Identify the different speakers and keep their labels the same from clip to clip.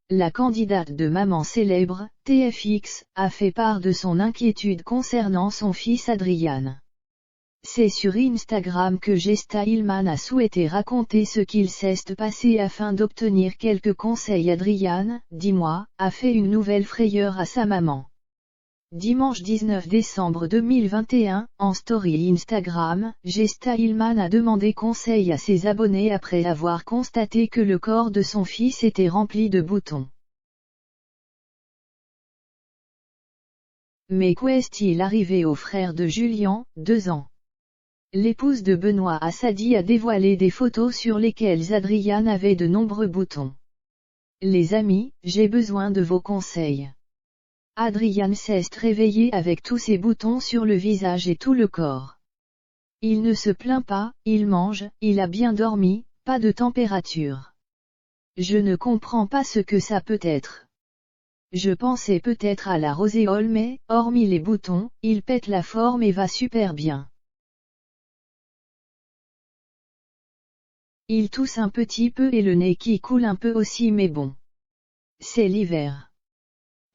Speaker 1: La candidate de Maman Célèbre, TFX, a fait part de son inquiétude concernant son fils Adrian. C'est sur Instagram que Gesta Hillman a souhaité raconter ce qu'il s'est passé afin d'obtenir quelques conseils. Adrian, dis-moi, a fait une nouvelle frayeur à sa maman. Dimanche 19 décembre 2021, en story Instagram, Gesta Hillman a demandé conseil à ses abonnés après avoir constaté que le corps de son fils était rempli de boutons. Mais qu'est-il arrivé au frère de Julian, 2 ans? L'épouse de Benoît Assadi a dévoilé des photos sur lesquelles Adrian avait de nombreux boutons. Les amis, j'ai besoin de vos conseils. Adrian s'est réveillé avec tous ces boutons sur le visage et tout le corps. Il ne se plaint pas, il mange, il a bien dormi, pas de température. Je ne comprends pas ce que ça peut être. Je pensais peut-être à la roséole mais, hormis les boutons, il pète la forme et va super bien. Il tousse un petit peu et le nez qui coule un peu aussi mais bon. C'est l'hiver.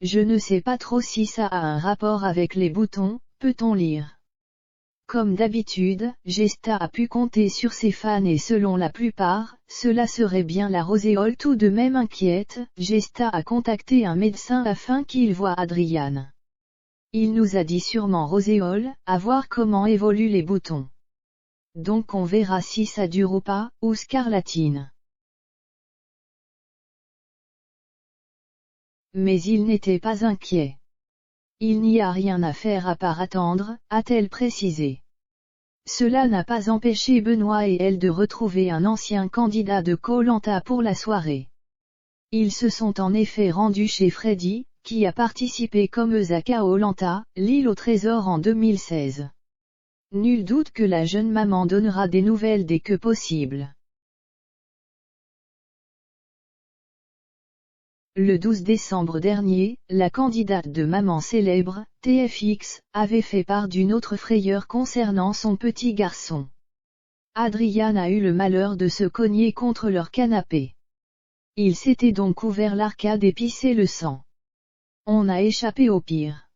Speaker 1: Je ne sais pas trop si ça a un rapport avec les boutons, peut-on lire. Comme d'habitude, Gesta a pu compter sur ses fans et selon la plupart, cela serait bien la roséole. Tout de même inquiète, Gesta a contacté un médecin afin qu'il voie Adrian. Il nous a dit sûrement roséole, à voir comment évoluent les boutons. Donc on verra si ça dure ou pas, ou scarlatine. Mais il n'était pas inquiet. Il n'y a rien à faire à part attendre, a-t-elle précisé. Cela n'a pas empêché Benoît et elle de retrouver un ancien candidat de Koh-Lanta pour la soirée. Ils se sont en effet rendus chez Freddy, qui a participé comme eux à Koh-Lanta, l'île au trésor en 2016. Nul doute que la jeune maman donnera des nouvelles dès que possible. Le 12 décembre dernier, la candidate de Maman Célèbre, TFX, avait fait part d'une autre frayeur concernant son petit garçon. Adrian a eu le malheur de se cogner contre leur canapé. Il s'était donc ouvert l'arcade et pissé le sang. On a échappé au pire.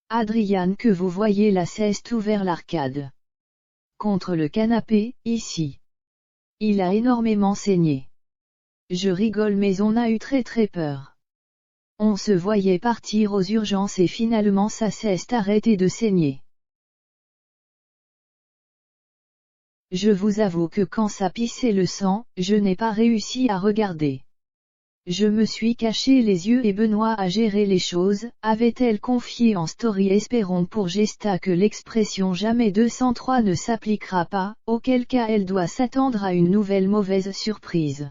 Speaker 1: Adrian que vous voyez là s'est ouvert l'arcade. Contre le canapé, ici. Il a énormément saigné. Je rigole mais on a eu très peur. On se voyait partir aux urgences et finalement ça s'est arrêté de saigner. Je vous avoue que quand ça pissait le sang, je n'ai pas réussi à regarder. Je me suis caché les yeux et Benoît a géré les choses, avait-elle confié en story. Espérons pour Gesta que l'expression jamais 203 ne s'appliquera pas, auquel cas elle doit s'attendre à une nouvelle mauvaise surprise.